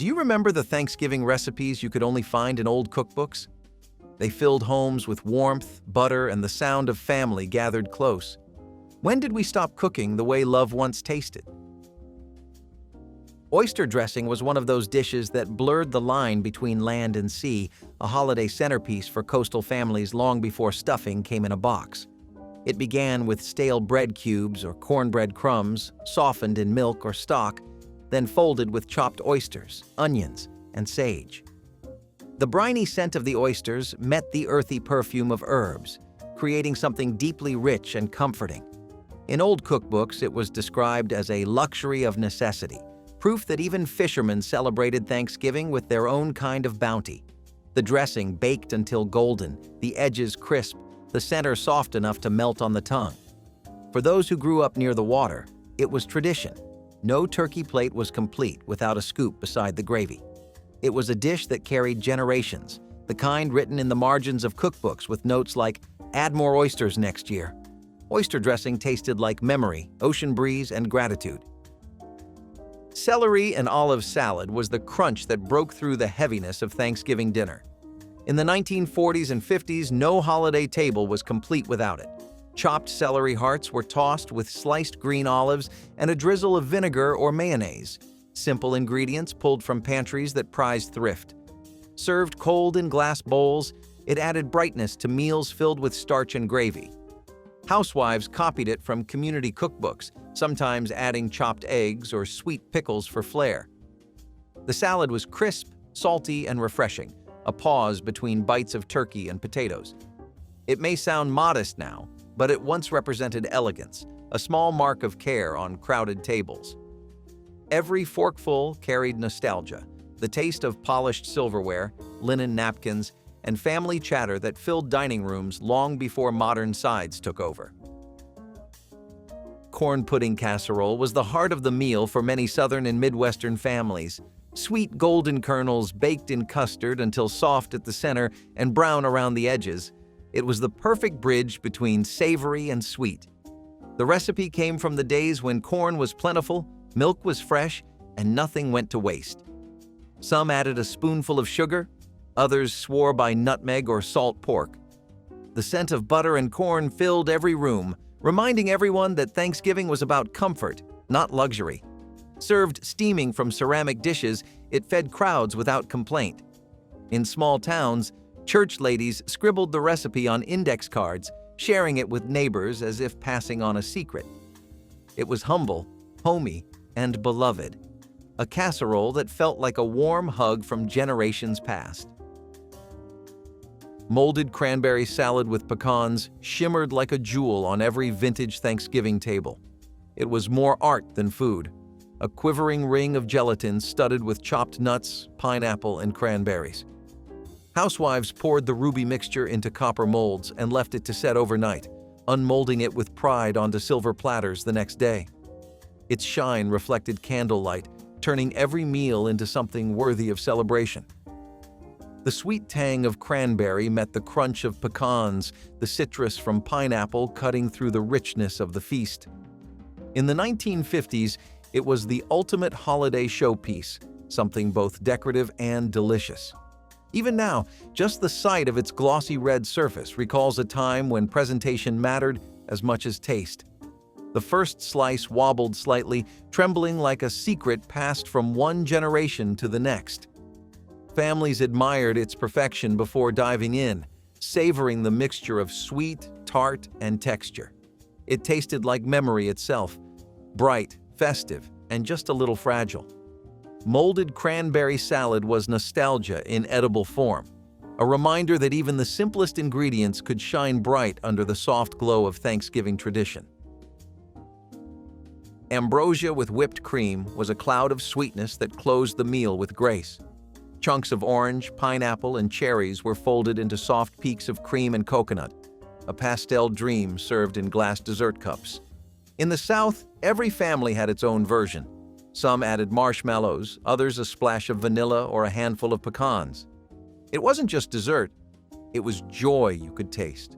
Do you remember the Thanksgiving recipes you could only find in old cookbooks? They filled homes with warmth, butter, and the sound of family gathered close. When did we stop cooking the way love once tasted? Oyster dressing was one of those dishes that blurred the line between land and sea, a holiday centerpiece for coastal families long before stuffing came in a box. It began with stale bread cubes or cornbread crumbs, softened in milk or stock, then folded with chopped oysters, onions, and sage. The briny scent of the oysters met the earthy perfume of herbs, creating something deeply rich and comforting. In old cookbooks, it was described as a luxury of necessity, proof that even fishermen celebrated Thanksgiving with their own kind of bounty. The dressing baked until golden, the edges crisp, the center soft enough to melt on the tongue. For those who grew up near the water, it was tradition. No turkey plate was complete without a scoop beside the gravy. It was a dish that carried generations, the kind written in the margins of cookbooks with notes like, "Add more oysters next year." Oyster dressing tasted like memory, ocean breeze, and gratitude. Celery and olive salad was the crunch that broke through the heaviness of Thanksgiving dinner. In the 1940s and 50s, no holiday table was complete without it. Chopped celery hearts were tossed with sliced green olives and a drizzle of vinegar or mayonnaise, simple ingredients pulled from pantries that prized thrift. Served cold in glass bowls, it added brightness to meals filled with starch and gravy. Housewives copied it from community cookbooks, sometimes adding chopped eggs or sweet pickles for flair. The salad was crisp, salty, and refreshing, a pause between bites of turkey and potatoes. It may sound modest now, but it once represented elegance, a small mark of care on crowded tables. Every forkful carried nostalgia, the taste of polished silverware, linen napkins, and family chatter that filled dining rooms long before modern sides took over. Corn pudding casserole was the heart of the meal for many Southern and Midwestern families. Sweet golden kernels baked in custard until soft at the center and brown around the edges. It was the perfect bridge between savory and sweet. The recipe came from the days when corn was plentiful, milk was fresh, and nothing went to waste. Some added a spoonful of sugar, others swore by nutmeg or salt pork. The scent of butter and corn filled every room, reminding everyone that Thanksgiving was about comfort, not luxury. Served steaming from ceramic dishes, it fed crowds without complaint. In small towns, church ladies scribbled the recipe on index cards, sharing it with neighbors as if passing on a secret. It was humble, homey, and beloved, a casserole that felt like a warm hug from generations past. Molded cranberry salad with pecans shimmered like a jewel on every vintage Thanksgiving table. It was more art than food, a quivering ring of gelatin studded with chopped nuts, pineapple, and cranberries. Housewives poured the ruby mixture into copper molds and left it to set overnight, unmolding it with pride onto silver platters the next day. Its shine reflected candlelight, turning every meal into something worthy of celebration. The sweet tang of cranberry met the crunch of pecans, the citrus from pineapple cutting through the richness of the feast. In the 1950s, it was the ultimate holiday showpiece, something both decorative and delicious. Even now, just the sight of its glossy red surface recalls a time when presentation mattered as much as taste. The first slice wobbled slightly, trembling like a secret passed from one generation to the next. Families admired its perfection before diving in, savoring the mixture of sweet, tart, and texture. It tasted like memory itself, bright, festive, and just a little fragile. Molded cranberry salad was nostalgia in edible form, a reminder that even the simplest ingredients could shine bright under the soft glow of Thanksgiving tradition. Ambrosia with whipped cream was a cloud of sweetness that closed the meal with grace. Chunks of orange, pineapple, and cherries were folded into soft peaks of cream and coconut, a pastel dream served in glass dessert cups. In the South, every family had its own version. Some added marshmallows, others a splash of vanilla or a handful of pecans. It wasn't just dessert, it was joy you could taste.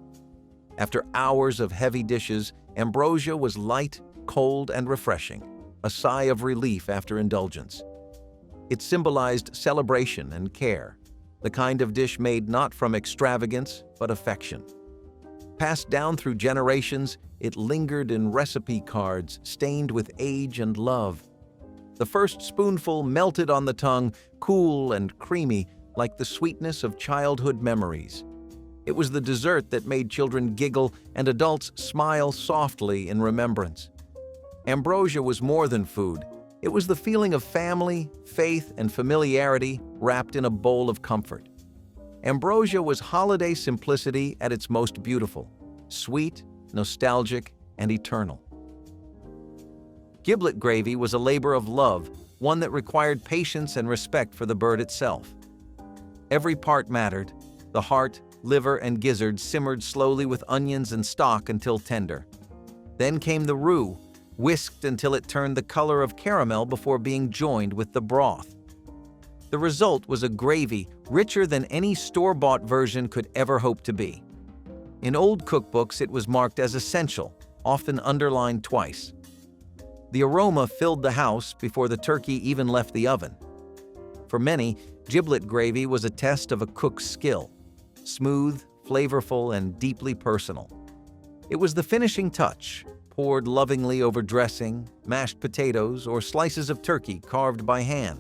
After hours of heavy dishes, ambrosia was light, cold, and refreshing, a sigh of relief after indulgence. It symbolized celebration and care, the kind of dish made not from extravagance but affection. Passed down through generations, it lingered in recipe cards stained with age and love. The first spoonful melted on the tongue, cool and creamy, like the sweetness of childhood memories. It was the dessert that made children giggle and adults smile softly in remembrance. Ambrosia was more than food. It was the feeling of family, faith, and familiarity wrapped in a bowl of comfort. Ambrosia was holiday simplicity at its most beautiful, sweet, nostalgic, and eternal. Giblet gravy was a labor of love, one that required patience and respect for the bird itself. Every part mattered. The heart, liver, and gizzard simmered slowly with onions and stock until tender. Then came the roux, whisked until it turned the color of caramel before being joined with the broth. The result was a gravy richer than any store-bought version could ever hope to be. In old cookbooks, it was marked as essential, often underlined twice. The aroma filled the house before the turkey even left the oven. For many, giblet gravy was a test of a cook's skill, smooth, flavorful, and deeply personal. It was the finishing touch, poured lovingly over dressing, mashed potatoes, or slices of turkey carved by hand.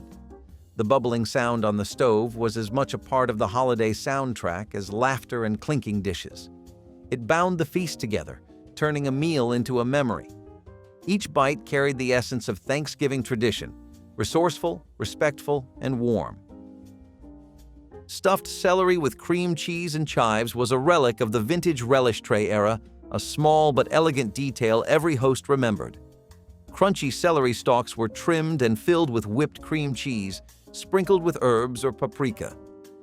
The bubbling sound on the stove was as much a part of the holiday soundtrack as laughter and clinking dishes. It bound the feast together, turning a meal into a memory. Each bite carried the essence of Thanksgiving tradition, resourceful, respectful, and warm. Stuffed celery with cream cheese and chives was a relic of the vintage relish tray era, a small but elegant detail every host remembered. Crunchy celery stalks were trimmed and filled with whipped cream cheese, sprinkled with herbs or paprika.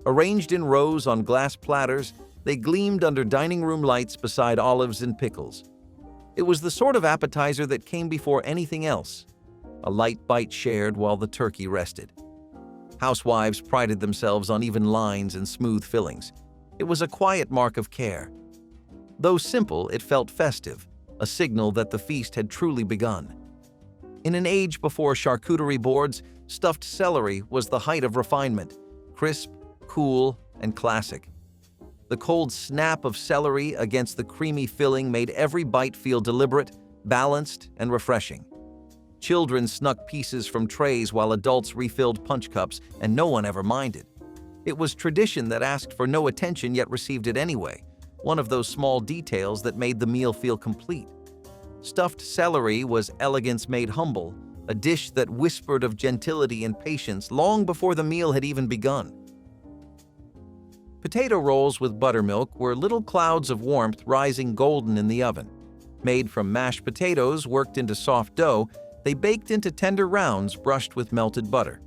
Arranged in rows on glass platters, they gleamed under dining room lights beside olives and pickles. It was the sort of appetizer that came before anything else, a light bite shared while the turkey rested. Housewives prided themselves on even lines and smooth fillings. It was a quiet mark of care. Though simple, it felt festive, a signal that the feast had truly begun. In an age before charcuterie boards, stuffed celery was the height of refinement, crisp, cool, and classic. The cold snap of celery against the creamy filling made every bite feel deliberate, balanced, and refreshing. Children snuck pieces from trays while adults refilled punch cups, and no one ever minded. It was tradition that asked for no attention yet received it anyway, one of those small details that made the meal feel complete. Stuffed celery was elegance made humble, a dish that whispered of gentility and patience long before the meal had even begun. Potato rolls with buttermilk were little clouds of warmth rising golden in the oven. Made from mashed potatoes worked into soft dough, they baked into tender rounds brushed with melted butter.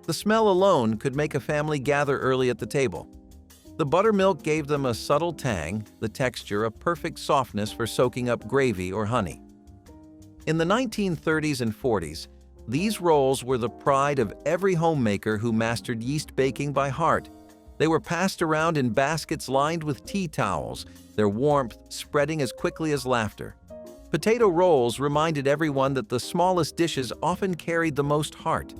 The smell alone could make a family gather early at the table. The buttermilk gave them a subtle tang, the texture a perfect softness for soaking up gravy or honey. In the 1930s and 40s, these rolls were the pride of every homemaker who mastered yeast baking by heart. They were passed around in baskets lined with tea towels, their warmth spreading as quickly as laughter. Potato rolls reminded everyone that the smallest dishes often carried the most heart.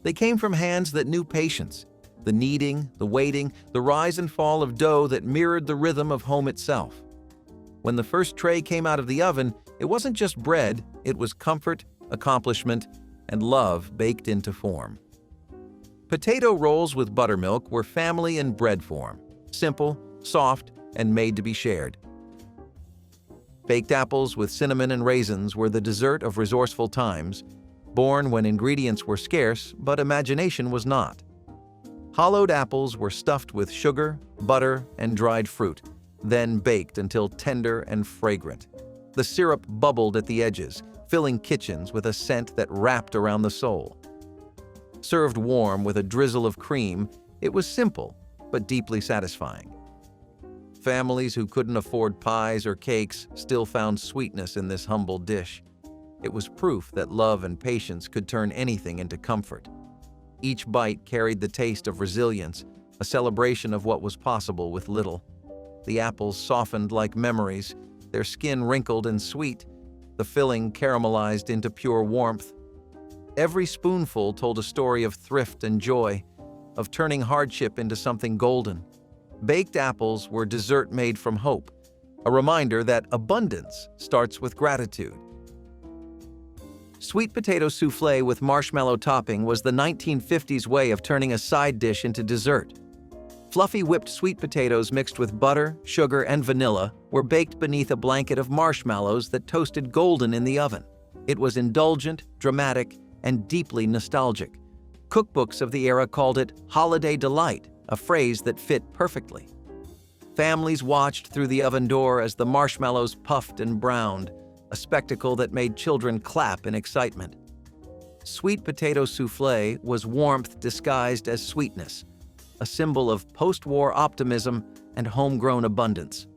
They came from hands that knew patience, the kneading, the waiting, the rise and fall of dough that mirrored the rhythm of home itself. When the first tray came out of the oven, it wasn't just bread, it was comfort, accomplishment, and love baked into form. Potato rolls with buttermilk were family in bread form, simple, soft, and made to be shared. Baked apples with cinnamon and raisins were the dessert of resourceful times, born when ingredients were scarce but imagination was not. Hollowed apples were stuffed with sugar, butter, and dried fruit, then baked until tender and fragrant. The syrup bubbled at the edges, filling kitchens with a scent that wrapped around the soul. Served warm with a drizzle of cream, it was simple but deeply satisfying. Families who couldn't afford pies or cakes still found sweetness in this humble dish. It was proof that love and patience could turn anything into comfort. Each bite carried the taste of resilience, a celebration of what was possible with little. The apples softened like memories, their skin wrinkled and sweet, the filling caramelized into pure warmth. Every spoonful told a story of thrift and joy, of turning hardship into something golden. Baked apples were dessert made from hope, a reminder that abundance starts with gratitude. Sweet potato soufflé with marshmallow topping was the 1950s way of turning a side dish into dessert. Fluffy whipped sweet potatoes mixed with butter, sugar, and vanilla were baked beneath a blanket of marshmallows that toasted golden in the oven. It was indulgent, dramatic, and deeply nostalgic. Cookbooks of the era called it holiday delight, a phrase that fit perfectly. Families watched through the oven door as the marshmallows puffed and browned, a spectacle that made children clap in excitement. Sweet potato soufflé was warmth disguised as sweetness, a symbol of post-war optimism and homegrown abundance.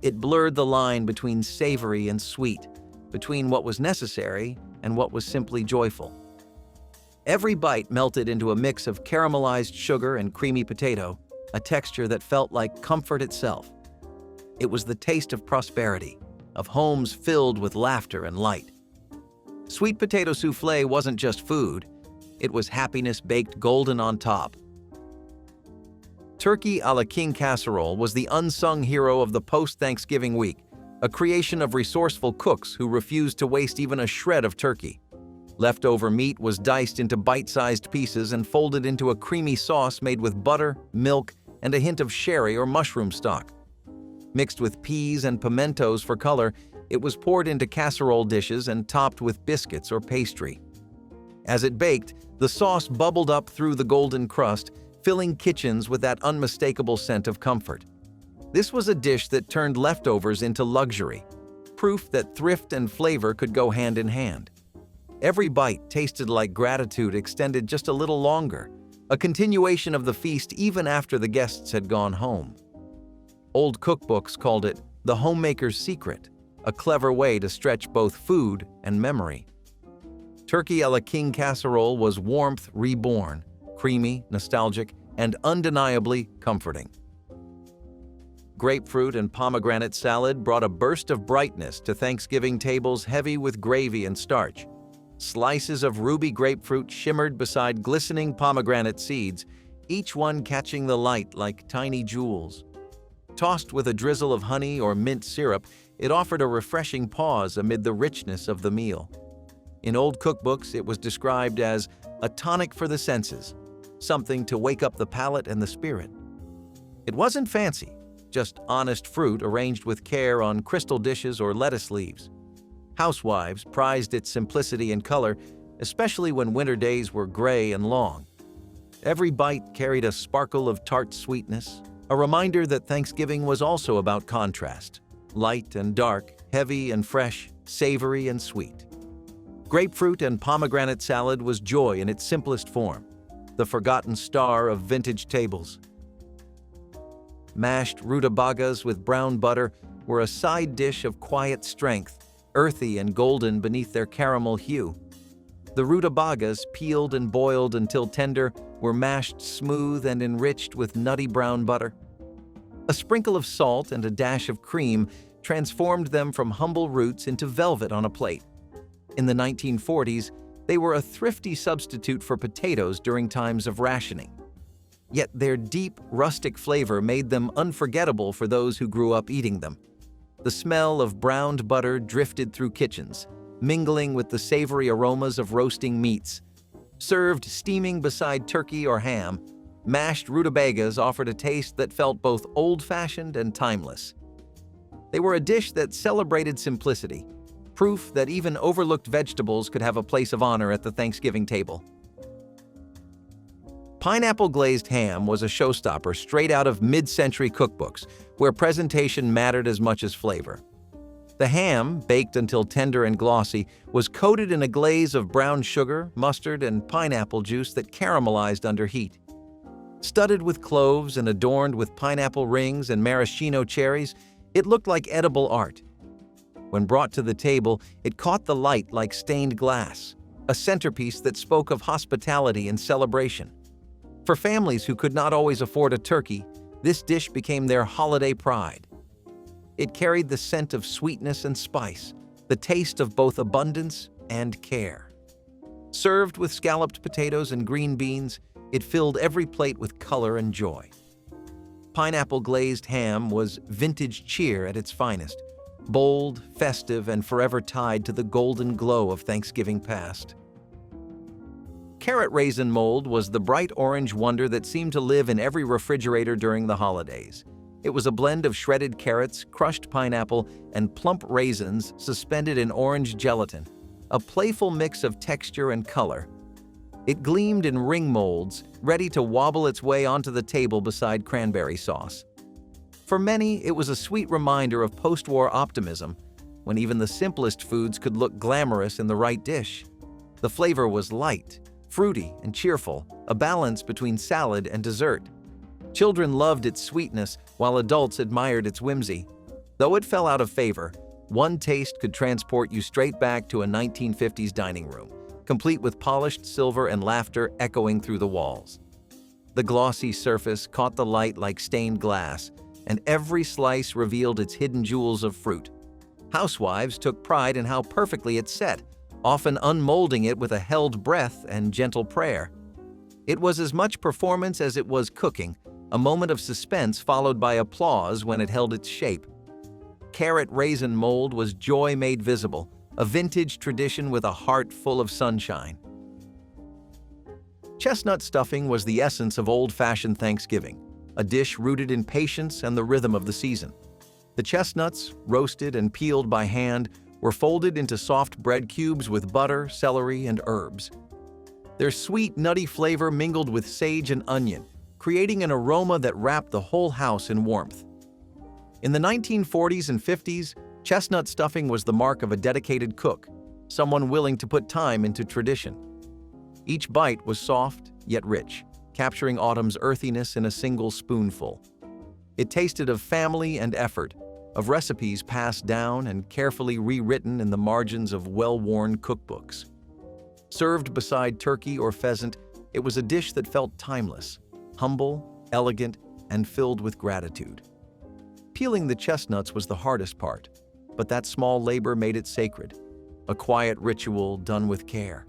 It blurred the line between savory and sweet, between what was necessary and what was simply joyful. Every bite melted into a mix of caramelized sugar and creamy potato, a texture that felt like comfort itself. It was the taste of prosperity, of homes filled with laughter and light. Sweet potato soufflé wasn't just food, it was happiness baked golden on top. Turkey a la king casserole was the unsung hero of the post-Thanksgiving week, a creation of resourceful cooks who refused to waste even a shred of turkey. Leftover meat was diced into bite-sized pieces and folded into a creamy sauce made with butter, milk, and a hint of sherry or mushroom stock. Mixed with peas and pimentos for color, it was poured into casserole dishes and topped with biscuits or pastry. As it baked, the sauce bubbled up through the golden crust, filling kitchens with that unmistakable scent of comfort. This was a dish that turned leftovers into luxury, proof that thrift and flavor could go hand in hand. Every bite tasted like gratitude extended just a little longer, a continuation of the feast even after the guests had gone home. Old cookbooks called it the homemaker's secret, a clever way to stretch both food and memory. Turkey a la king casserole was warmth reborn, creamy, nostalgic, and undeniably comforting. Grapefruit and pomegranate salad brought a burst of brightness to Thanksgiving tables heavy with gravy and starch. Slices of ruby grapefruit shimmered beside glistening pomegranate seeds, each one catching the light like tiny jewels. Tossed with a drizzle of honey or mint syrup, it offered a refreshing pause amid the richness of the meal. In old cookbooks, it was described as a tonic for the senses, something to wake up the palate and the spirit. It wasn't fancy, just honest fruit arranged with care on crystal dishes or lettuce leaves. Housewives prized its simplicity and color, especially when winter days were gray and long. Every bite carried a sparkle of tart sweetness, a reminder that Thanksgiving was also about contrast, light and dark, heavy and fresh, savory and sweet. Grapefruit and pomegranate salad was joy in its simplest form, the forgotten star of vintage tables. Mashed rutabagas with brown butter were a side dish of quiet strength, earthy and golden beneath their caramel hue. The rutabagas, peeled and boiled until tender, were mashed smooth and enriched with nutty brown butter. A sprinkle of salt and a dash of cream transformed them from humble roots into velvet on a plate. In the 1940s, they were a thrifty substitute for potatoes during times of rationing. Yet their deep, rustic flavor made them unforgettable for those who grew up eating them. The smell of browned butter drifted through kitchens, mingling with the savory aromas of roasting meats. Served steaming beside turkey or ham, mashed rutabagas offered a taste that felt both old-fashioned and timeless. They were a dish that celebrated simplicity, proof that even overlooked vegetables could have a place of honor at the Thanksgiving table. Pineapple glazed ham was a showstopper straight out of mid-century cookbooks, where presentation mattered as much as flavor. The ham, baked until tender and glossy, was coated in a glaze of brown sugar, mustard, and pineapple juice that caramelized under heat. Studded with cloves and adorned with pineapple rings and maraschino cherries, it looked like edible art. When brought to the table, it caught the light like stained glass, a centerpiece that spoke of hospitality and celebration. For families who could not always afford a turkey, this dish became their holiday pride. It carried the scent of sweetness and spice, the taste of both abundance and care. Served with scalloped potatoes and green beans, it filled every plate with color and joy. Pineapple glazed ham was vintage cheer at its finest, bold, festive, and forever tied to the golden glow of Thanksgiving past. Carrot raisin mold was the bright orange wonder that seemed to live in every refrigerator during the holidays. It was a blend of shredded carrots, crushed pineapple, and plump raisins suspended in orange gelatin, a playful mix of texture and color. It gleamed in ring molds, ready to wobble its way onto the table beside cranberry sauce. For many, it was a sweet reminder of post-war optimism, when even the simplest foods could look glamorous in the right dish. The flavor was light, fruity, and cheerful, a balance between salad and dessert. Children loved its sweetness, while adults admired its whimsy. Though it fell out of favor, one taste could transport you straight back to a 1950s dining room, complete with polished silver and laughter echoing through the walls. The glossy surface caught the light like stained glass, and every slice revealed its hidden jewels of fruit. Housewives took pride in how perfectly it set, often unmolding it with a held breath and gentle prayer. It was as much performance as it was cooking, a moment of suspense followed by applause when it held its shape. Carrot raisin mold was joy made visible, a vintage tradition with a heart full of sunshine. Chestnut stuffing was the essence of old-fashioned Thanksgiving, a dish rooted in patience and the rhythm of the season. The chestnuts, roasted and peeled by hand, were folded into soft bread cubes with butter, celery, and herbs. Their sweet, nutty flavor mingled with sage and onion, creating an aroma that wrapped the whole house in warmth. In the 1940s and 50s, chestnut stuffing was the mark of a dedicated cook, someone willing to put time into tradition. Each bite was soft, yet rich, capturing autumn's earthiness in a single spoonful. It tasted of family and effort, of recipes passed down and carefully rewritten in the margins of well-worn cookbooks. Served beside turkey or pheasant, it was a dish that felt timeless, humble, elegant, and filled with gratitude. Peeling the chestnuts was the hardest part, but that small labor made it sacred, a quiet ritual done with care.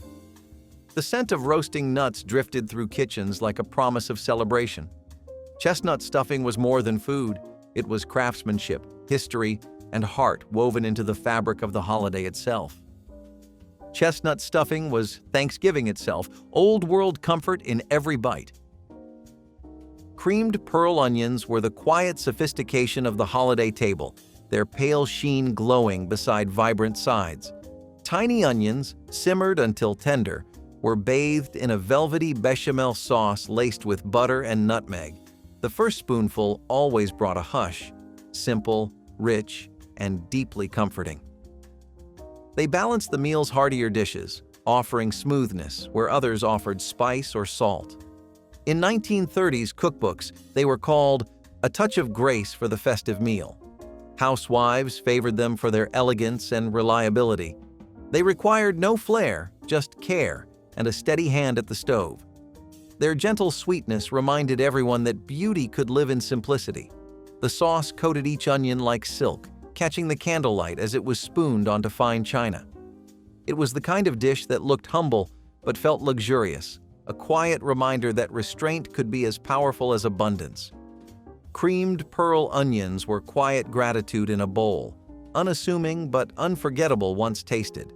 The scent of roasting nuts drifted through kitchens like a promise of celebration. Chestnut stuffing was more than food. It was craftsmanship, history, and heart woven into the fabric of the holiday itself. Chestnut stuffing was Thanksgiving itself, old-world comfort in every bite. Creamed pearl onions were the quiet sophistication of the holiday table, their pale sheen glowing beside vibrant sides. Tiny onions, simmered until tender, were bathed in a velvety bechamel sauce laced with butter and nutmeg. The first spoonful always brought a hush, simple, rich, and deeply comforting. They balanced the meal's heartier dishes, offering smoothness where others offered spice or salt. In 1930s cookbooks, they were called a touch of grace for the festive meal. Housewives favored them for their elegance and reliability. They required no flair, just care, and a steady hand at the stove. Their gentle sweetness reminded everyone that beauty could live in simplicity. The sauce coated each onion like silk, catching the candlelight as it was spooned onto fine china. It was the kind of dish that looked humble but felt luxurious, a quiet reminder that restraint could be as powerful as abundance. Creamed pearl onions were quiet gratitude in a bowl, unassuming but unforgettable once tasted.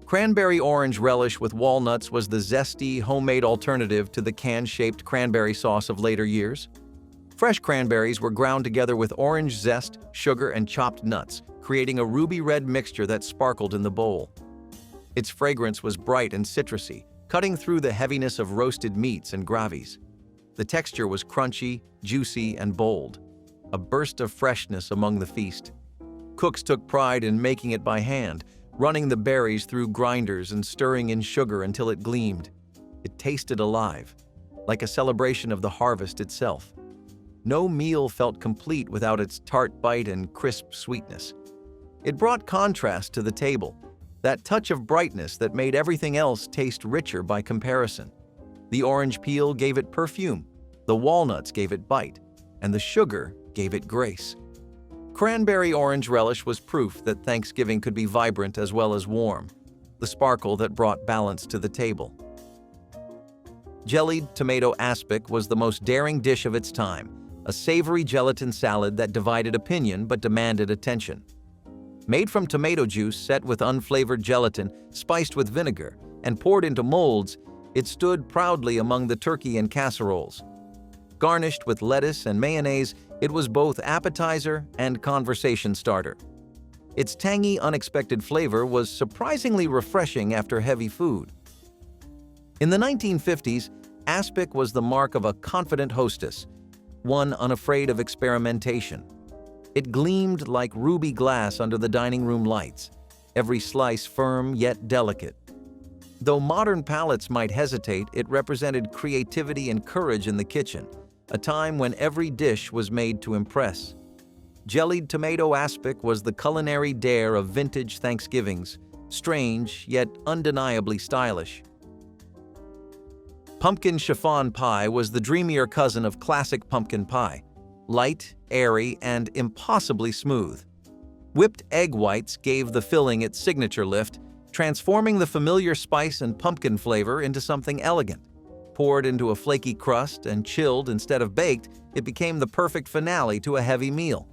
Cranberry orange relish with walnuts was the zesty, homemade alternative to the can-shaped cranberry sauce of later years. Fresh cranberries were ground together with orange zest, sugar, and chopped nuts, creating a ruby-red mixture that sparkled in the bowl. Its fragrance was bright and citrusy, cutting through the heaviness of roasted meats and gravies. The texture was crunchy, juicy, and bold, a burst of freshness among the feast. Cooks took pride in making it by hand, running the berries through grinders and stirring in sugar until it gleamed. It tasted alive, like a celebration of the harvest itself. No meal felt complete without its tart bite and crisp sweetness. It brought contrast to the table, that touch of brightness that made everything else taste richer by comparison. The orange peel gave it perfume, the walnuts gave it bite, and the sugar gave it grace. Cranberry orange relish was proof that Thanksgiving could be vibrant as well as warm. the sparkle that brought balance to the table. Jellied tomato aspic was the most daring dish of its time, a savory gelatin salad that divided opinion but demanded attention. Made from tomato juice set with unflavored gelatin, spiced with vinegar, and poured into molds, it stood proudly among the turkey and casseroles. Garnished with lettuce and mayonnaise, it was both appetizer and conversation starter. Its tangy, unexpected flavor was surprisingly refreshing after heavy food. In the 1950s, aspic was the mark of a confident hostess, one unafraid of experimentation. It gleamed like ruby glass under the dining room lights, every slice firm yet delicate. Though modern palates might hesitate, it represented creativity and courage in the kitchen, a time when every dish was made to impress. Jellied tomato aspic was the culinary dare of vintage Thanksgivings, strange yet undeniably stylish. Pumpkin chiffon pie was the dreamier cousin of classic pumpkin pie, light, airy, and impossibly smooth. Whipped egg whites gave the filling its signature lift, transforming the familiar spice and pumpkin flavor into something elegant. Poured into a flaky crust and chilled instead of baked, it became the perfect finale to a heavy meal.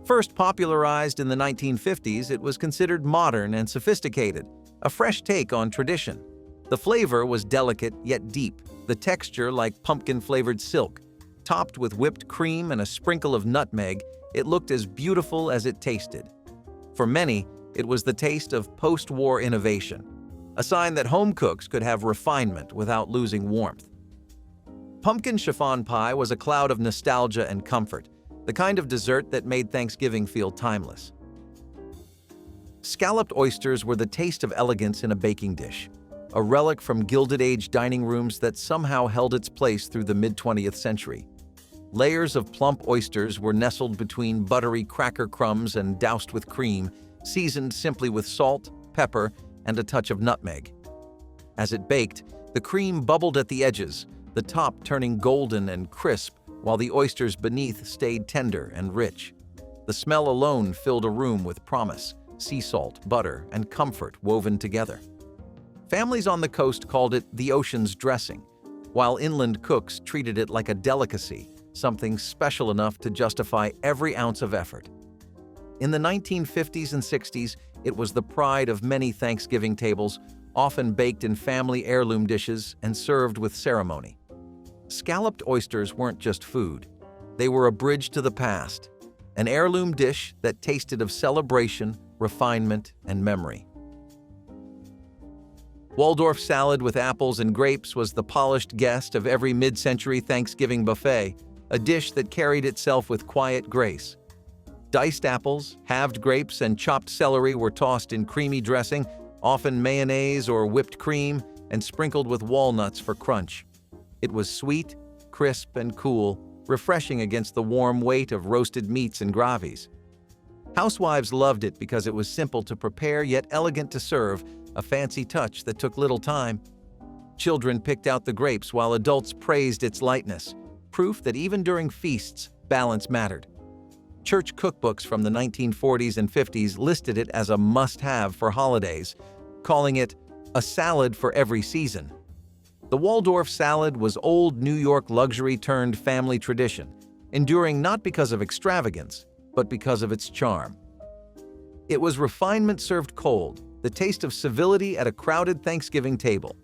First popularized in the 1950s, it was considered modern and sophisticated, a fresh take on tradition. The flavor was delicate yet deep, the texture like pumpkin-flavored silk. Topped with whipped cream and a sprinkle of nutmeg, it looked as beautiful as it tasted. For many, it was the taste of post-war innovation, a sign that home cooks could have refinement without losing warmth. Pumpkin chiffon pie was a cloud of nostalgia and comfort, the kind of dessert that made Thanksgiving feel timeless. Scalloped oysters were the taste of elegance in a baking dish, a relic from Gilded Age dining rooms that somehow held its place through the mid-20th century. Layers of plump oysters were nestled between buttery cracker crumbs and doused with cream, seasoned simply with salt, pepper, and a touch of nutmeg. As it baked, the cream bubbled at the edges, the top turning golden and crisp, while the oysters beneath stayed tender and rich. The smell alone filled a room with promise, sea salt, butter, and comfort woven together. Families on the coast called it the ocean's dressing, while inland cooks treated it like a delicacy, something special enough to justify every ounce of effort. In the 1950s and 60s, it was the pride of many Thanksgiving tables, often baked in family heirloom dishes and served with ceremony. Scalloped oysters weren't just food. They were a bridge to the past, an heirloom dish that tasted of celebration, refinement, and memory. Waldorf salad with apples and grapes was the polished guest of every mid-century Thanksgiving buffet, a dish that carried itself with quiet grace. Diced apples, halved grapes, and chopped celery were tossed in creamy dressing, often mayonnaise or whipped cream, and sprinkled with walnuts for crunch. It was sweet, crisp, and cool, refreshing against the warm weight of roasted meats and gravies. Housewives loved it because it was simple to prepare yet elegant to serve, a fancy touch that took little time. Children picked out the grapes while adults praised its lightness, proof that even during feasts, balance mattered. Church cookbooks from the 1940s and 50s listed it as a must-have for holidays, calling it a salad for every season. The Waldorf salad was old New York luxury turned family tradition, enduring not because of extravagance, but because of its charm. It was refinement served cold, the taste of civility at a crowded Thanksgiving table.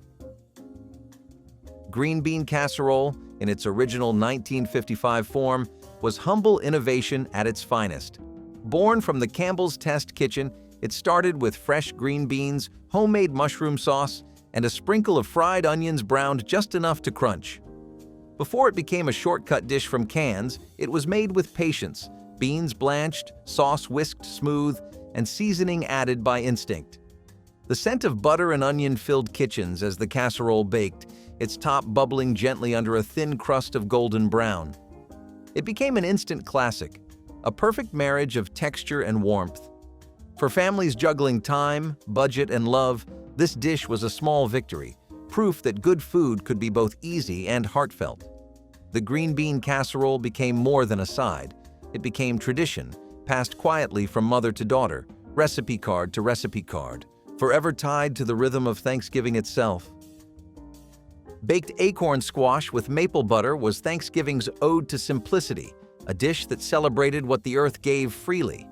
Green bean casserole, in its original 1955 form, was humble innovation at its finest. Born from the Campbell's test kitchen, it started with fresh green beans, homemade mushroom sauce, and a sprinkle of fried onions browned just enough to crunch. Before it became a shortcut dish from cans, it was made with patience, beans blanched, sauce whisked smooth, and seasoning added by instinct. The scent of butter and onion filled kitchens as the casserole baked, its top bubbling gently under a thin crust of golden brown. It became an instant classic, a perfect marriage of texture and warmth. For families juggling time, budget, and love, this dish was a small victory, proof that good food could be both easy and heartfelt. The green bean casserole became more than a side. It became tradition, passed quietly from mother to daughter, recipe card to recipe card, forever tied to the rhythm of Thanksgiving itself. Baked acorn squash with maple butter was Thanksgiving's ode to simplicity, a dish that celebrated what the earth gave freely.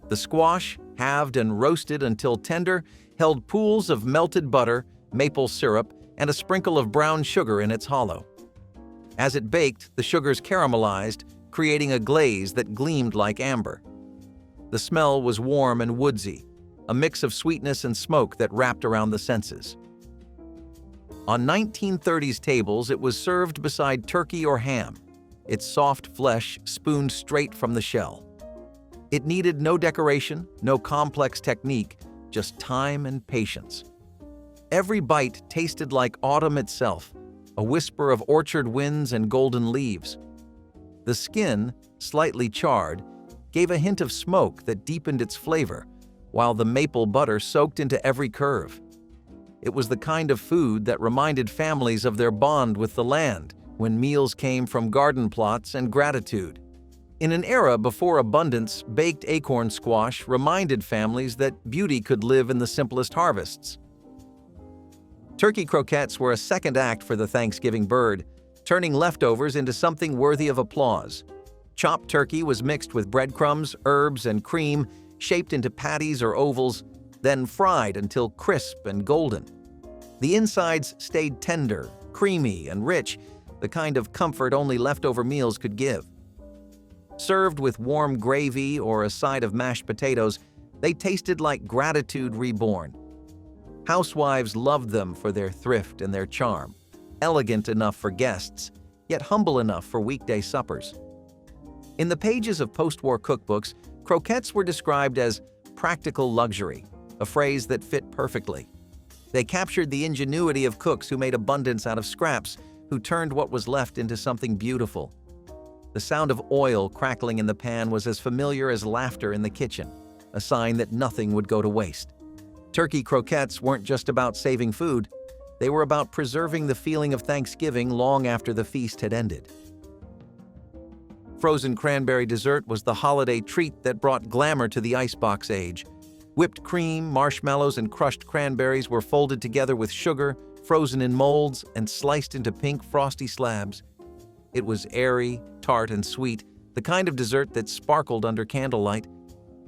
The squash, halved and roasted until tender, held pools of melted butter, maple syrup, and a sprinkle of brown sugar in its hollow. As it baked, the sugars caramelized, creating a glaze that gleamed like amber. The smell was warm and woodsy, a mix of sweetness and smoke that wrapped around the senses. On 1930s tables, it was served beside turkey or ham, its soft flesh spooned straight from the shell. It needed no decoration, no complex technique, just time and patience. Every bite tasted like autumn itself, a whisper of orchard winds and golden leaves. The skin, slightly charred, gave a hint of smoke that deepened its flavor, while the maple butter soaked into every curve. It was the kind of food that reminded families of their bond with the land when meals came from garden plots and gratitude. In an era before abundance, baked acorn squash reminded families that beauty could live in the simplest harvests. Turkey croquettes were a second act for the Thanksgiving bird, turning leftovers into something worthy of applause. Chopped turkey was mixed with breadcrumbs, herbs, and cream, shaped into patties or ovals, then fried until crisp and golden. The insides stayed tender, creamy, and rich, the kind of comfort only leftover meals could give. Served with warm gravy or a side of mashed potatoes, they tasted like gratitude reborn. Housewives loved them for their thrift and their charm, elegant enough for guests, yet humble enough for weekday suppers. In the pages of post-war cookbooks, croquettes were described as practical luxury, a phrase that fit perfectly. They captured the ingenuity of cooks who made abundance out of scraps, who turned what was left into something beautiful. The sound of oil crackling in the pan was as familiar as laughter in the kitchen, a sign that nothing would go to waste. Turkey croquettes weren't just about saving food, they were about preserving the feeling of Thanksgiving long after the feast had ended. Frozen cranberry dessert was the holiday treat that brought glamour to the icebox age. Whipped cream, marshmallows, and crushed cranberries were folded together with sugar, frozen in molds, and sliced into pink, frosty slabs. It was airy, tart, and sweet, the kind of dessert that sparkled under candlelight.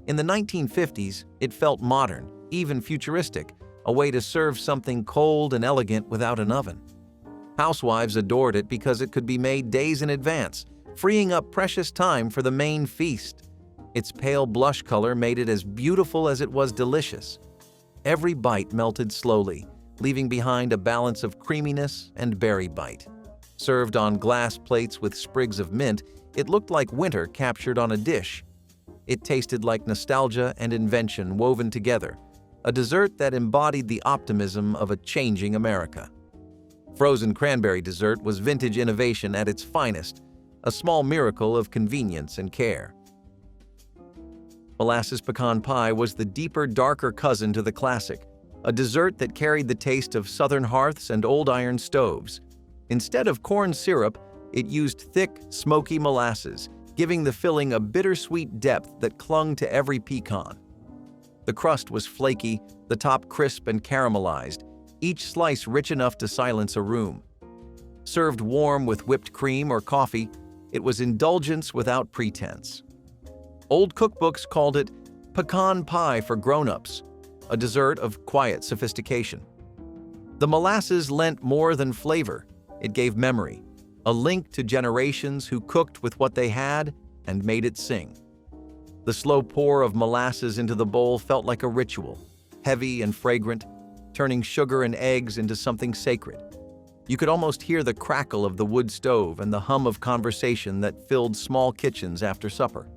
In the 1950s, it felt modern, even futuristic, a way to serve something cold and elegant without an oven. Housewives adored it because it could be made days in advance, freeing up precious time for the main feast. Its pale blush color made it as beautiful as it was delicious. Every bite melted slowly, leaving behind a balance of creaminess and berry bite. Served on glass plates with sprigs of mint, it looked like winter captured on a dish. It tasted like nostalgia and invention woven together, a dessert that embodied the optimism of a changing America. Frozen cranberry dessert was vintage innovation at its finest, a small miracle of convenience and care. Molasses pecan pie was the deeper, darker cousin to the classic, a dessert that carried the taste of southern hearths and old iron stoves. Instead of corn syrup, it used thick, smoky molasses, giving the filling a bittersweet depth that clung to every pecan. The crust was flaky, the top crisp and caramelized, each slice rich enough to silence a room. Served warm with whipped cream or coffee, it was indulgence without pretense. Old cookbooks called it pecan pie for grown-ups, a dessert of quiet sophistication. The molasses lent more than flavor. It gave memory, a link to generations who cooked with what they had and made it sing. The slow pour of molasses into the bowl felt like a ritual, heavy and fragrant, turning sugar and eggs into something sacred. You could almost hear the crackle of the wood stove and the hum of conversation that filled small kitchens after supper.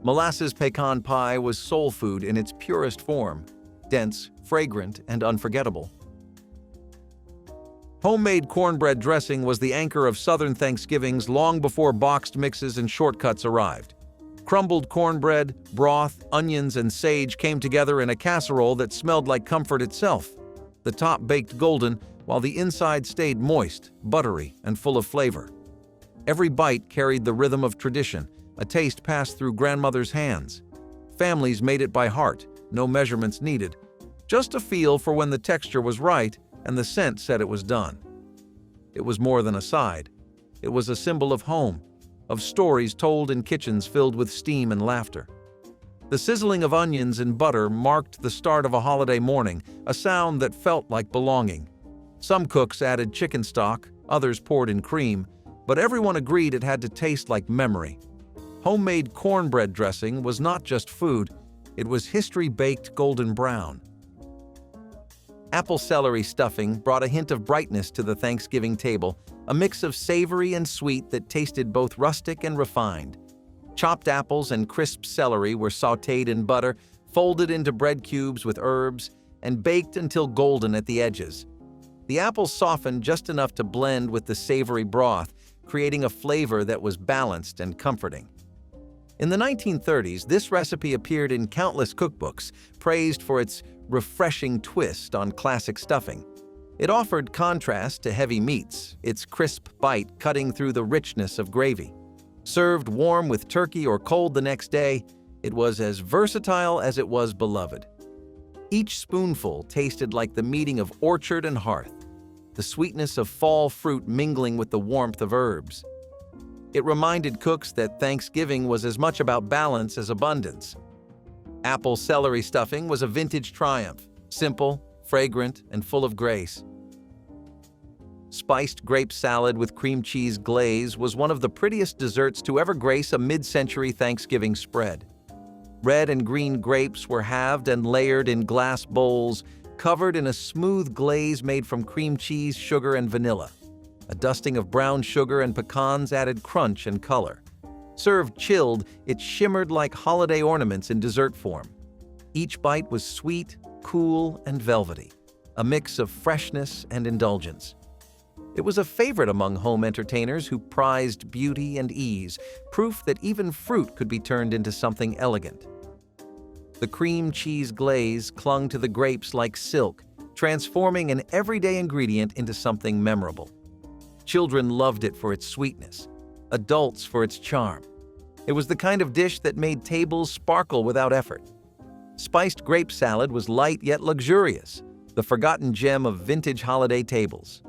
Molasses pecan pie was soul food in its purest form, dense, fragrant, and unforgettable. Homemade cornbread dressing was the anchor of Southern Thanksgivings long before boxed mixes and shortcuts arrived. Crumbled cornbread, broth, onions, and sage came together in a casserole that smelled like comfort itself. The top baked golden, while the inside stayed moist, buttery, and full of flavor. Every bite carried the rhythm of tradition, a taste passed through grandmother's hands. Families made it by heart, no measurements needed. Just a feel for when the texture was right and the scent said it was done. It was more than a side. It was a symbol of home, of stories told in kitchens filled with steam and laughter. The sizzling of onions and butter marked the start of a holiday morning, a sound that felt like belonging. Some cooks added chicken stock, others poured in cream, but everyone agreed it had to taste like memory. Homemade cornbread dressing was not just food, it was history-baked golden brown. Apple celery stuffing brought a hint of brightness to the Thanksgiving table, a mix of savory and sweet that tasted both rustic and refined. Chopped apples and crisp celery were sautéed in butter, folded into bread cubes with herbs, and baked until golden at the edges. The apples softened just enough to blend with the savory broth, creating a flavor that was balanced and comforting. In the 1930s, this recipe appeared in countless cookbooks, praised for its refreshing twist on classic stuffing. It offered contrast to heavy meats, its crisp bite cutting through the richness of gravy. Served warm with turkey or cold the next day, it was as versatile as it was beloved. Each spoonful tasted like the meeting of orchard and hearth, the sweetness of fall fruit mingling with the warmth of herbs. It reminded cooks that Thanksgiving was as much about balance as abundance. Apple celery stuffing was a vintage triumph, simple, fragrant, and full of grace. Spiced grape salad with cream cheese glaze was one of the prettiest desserts to ever grace a mid-century Thanksgiving spread. Red and green grapes were halved and layered in glass bowls, covered in a smooth glaze made from cream cheese, sugar, and vanilla. A dusting of brown sugar and pecans added crunch and color. Served chilled, it shimmered like holiday ornaments in dessert form. Each bite was sweet, cool, and velvety, a mix of freshness and indulgence. It was a favorite among home entertainers who prized beauty and ease, proof that even fruit could be turned into something elegant. The cream cheese glaze clung to the grapes like silk, transforming an everyday ingredient into something memorable. Children loved it for its sweetness, adults for its charm. It was the kind of dish that made tables sparkle without effort. Spiced grape salad was light yet luxurious, the forgotten gem of vintage holiday tables.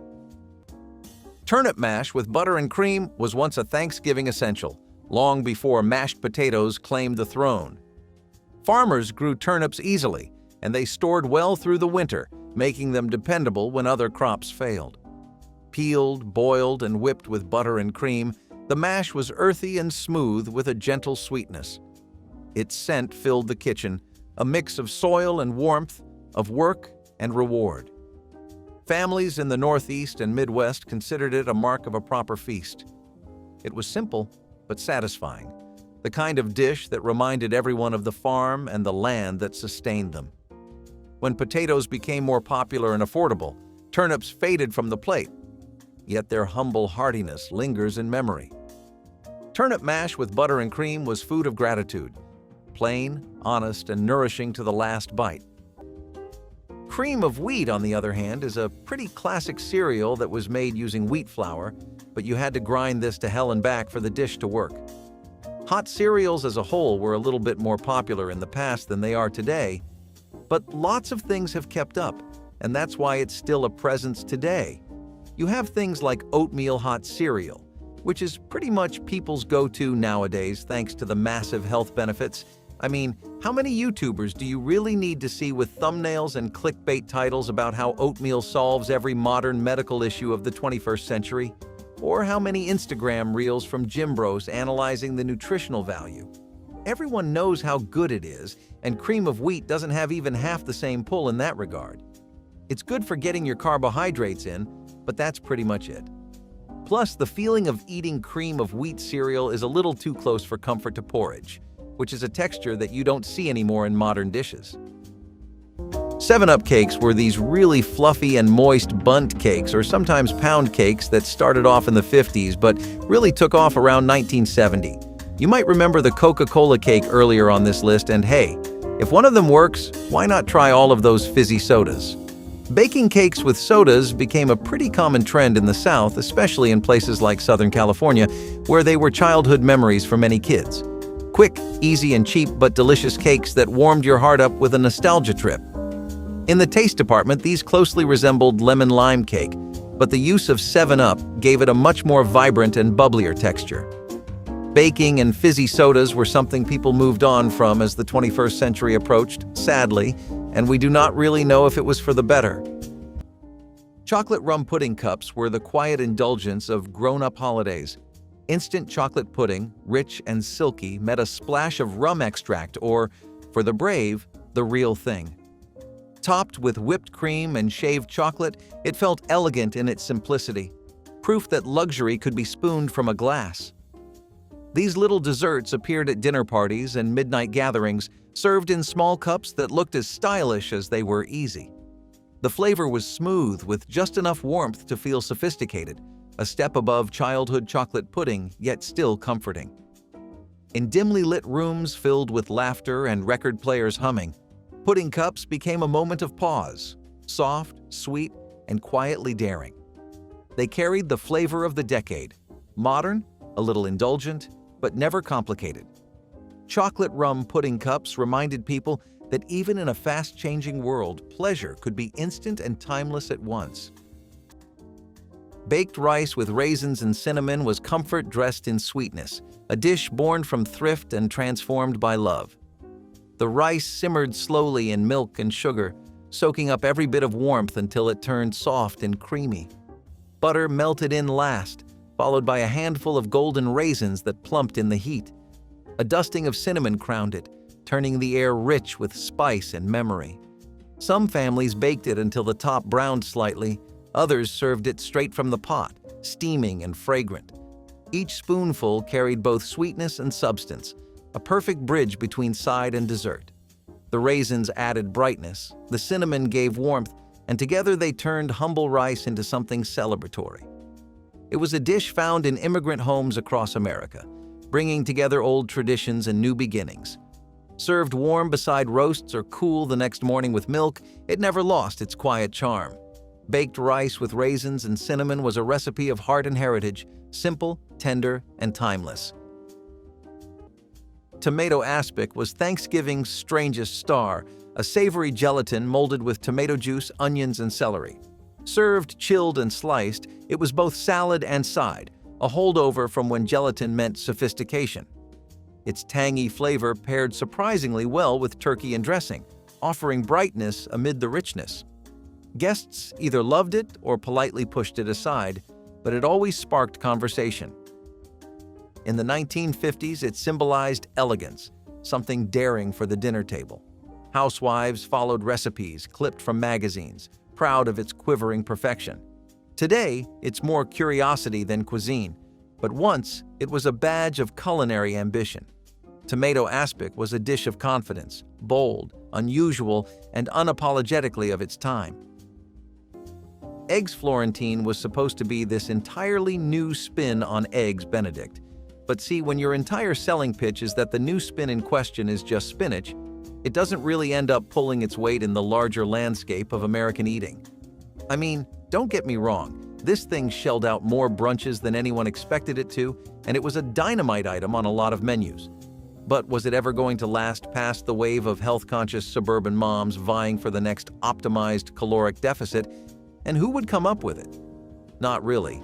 Turnip mash with butter and cream was once a Thanksgiving essential, long before mashed potatoes claimed the throne. Farmers grew turnips easily, and they stored well through the winter, making them dependable when other crops failed. Peeled, boiled, and whipped with butter and cream, the mash was earthy and smooth with a gentle sweetness. Its scent filled the kitchen, a mix of soil and warmth, of work and reward. Families in the Northeast and Midwest considered it a mark of a proper feast. It was simple, but satisfying, the kind of dish that reminded everyone of the farm and the land that sustained them. When potatoes became more popular and affordable, turnips faded from the plate, yet their humble heartiness lingers in memory. Turnip mash with butter and cream was food of gratitude, plain, honest, and nourishing to the last bite. Cream of wheat, on the other hand, is a pretty classic cereal that was made using wheat flour, but you had to grind this to hell and back for the dish to work. Hot cereals as a whole were a little bit more popular in the past than they are today, but lots of things have kept up, and that's why it's still a presence today. You have things like oatmeal hot cereal, which is pretty much people's go-to nowadays thanks to the massive health benefits. I mean, how many YouTubers do you really need to see with thumbnails and clickbait titles about how oatmeal solves every modern medical issue of the 21st century? Or how many Instagram reels from gym bros analyzing the nutritional value? Everyone knows how good it is, and cream of wheat doesn't have even half the same pull in that regard. It's good for getting your carbohydrates in, but that's pretty much it. Plus, the feeling of eating cream of wheat cereal is a little too close for comfort to porridge, which is a texture that you don't see anymore in modern dishes. 7-Up cakes were these really fluffy and moist bundt cakes, or sometimes pound cakes, that started off in the 50s but really took off around 1970. You might remember the Coca-Cola cake earlier on this list, and hey, if one of them works, why not try all of those fizzy sodas? Baking cakes with sodas became a pretty common trend in the South, especially in places like Southern California, where they were childhood memories for many kids. Quick, easy, and cheap but delicious cakes that warmed your heart up with a nostalgia trip. In the taste department, these closely resembled lemon lime cake, but the use of 7-Up gave it a much more vibrant and bubblier texture. Baking and fizzy sodas were something people moved on from as the 21st century approached, sadly, and we do not really know if it was for the better. Chocolate rum pudding cups were the quiet indulgence of grown-up holidays. Instant chocolate pudding, rich and silky, met a splash of rum extract or, for the brave, the real thing. Topped with whipped cream and shaved chocolate, it felt elegant in its simplicity, proof that luxury could be spooned from a glass. These little desserts appeared at dinner parties and midnight gatherings, served in small cups that looked as stylish as they were easy. The flavor was smooth, with just enough warmth to feel sophisticated, a step above childhood chocolate pudding, yet still comforting. In dimly lit rooms filled with laughter and record players humming, pudding cups became a moment of pause, soft, sweet, and quietly daring. They carried the flavor of the decade, modern, a little indulgent, but never complicated. Chocolate rum pudding cups reminded people that even in a fast-changing world, pleasure could be instant and timeless at once. Baked rice with raisins and cinnamon was comfort dressed in sweetness, a dish born from thrift and transformed by love. The rice simmered slowly in milk and sugar, soaking up every bit of warmth until it turned soft and creamy. Butter melted in last, followed by a handful of golden raisins that plumped in the heat. A dusting of cinnamon crowned it, turning the air rich with spice and memory. Some families baked it until the top browned slightly, others served it straight from the pot, steaming and fragrant. Each spoonful carried both sweetness and substance, a perfect bridge between side and dessert. The raisins added brightness, the cinnamon gave warmth, and together they turned humble rice into something celebratory. It was a dish found in immigrant homes across America, bringing together old traditions and new beginnings. Served warm beside roasts or cool the next morning with milk, it never lost its quiet charm. Baked rice with raisins and cinnamon was a recipe of heart and heritage, simple, tender, and timeless. Tomato aspic was Thanksgiving's strangest star, a savory gelatin molded with tomato juice, onions, and celery. Served chilled and sliced, it was both salad and side, a holdover from when gelatin meant sophistication. Its tangy flavor paired surprisingly well with turkey and dressing, offering brightness amid the richness. Guests either loved it or politely pushed it aside, but it always sparked conversation. In the 1950s, it symbolized elegance, something daring for the dinner table. Housewives followed recipes clipped from magazines, proud of its quivering perfection. Today, it's more curiosity than cuisine, but once it was a badge of culinary ambition. Tomato aspic was a dish of confidence, bold, unusual, and unapologetically of its time. Eggs Florentine was supposed to be this entirely new spin on Eggs Benedict. But see, when your entire selling pitch is that the new spin in question is just spinach, it doesn't really end up pulling its weight in the larger landscape of American eating. I mean, don't get me wrong, this thing shelled out more brunches than anyone expected it to, and it was a dynamite item on a lot of menus. But was it ever going to last past the wave of health-conscious suburban moms vying for the next optimized caloric deficit? And who would come up with it? Not really.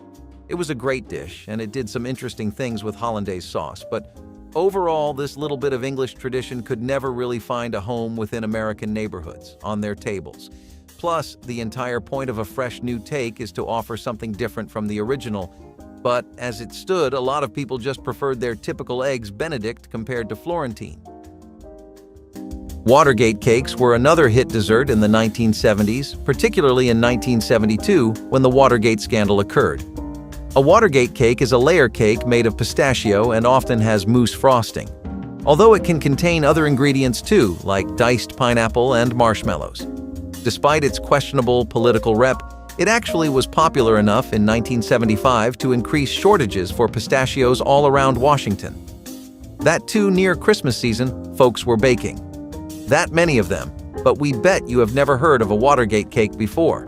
It was a great dish, and it did some interesting things with hollandaise sauce, but overall, this little bit of English tradition could never really find a home within American neighborhoods, on their tables. Plus, the entire point of a fresh new take is to offer something different from the original. But as it stood, a lot of people just preferred their typical Eggs Benedict compared to Florentine. Watergate cakes were another hit dessert in the 1970s, particularly in 1972 when the Watergate scandal occurred. A Watergate cake is a layer cake made of pistachio and often has mousse frosting, although it can contain other ingredients too, like diced pineapple and marshmallows. Despite its questionable political rep, it actually was popular enough in 1975 to increase shortages for pistachios all around Washington. That too near Christmas season, folks were baking. That many of them, but we bet you have never heard of a Watergate cake before.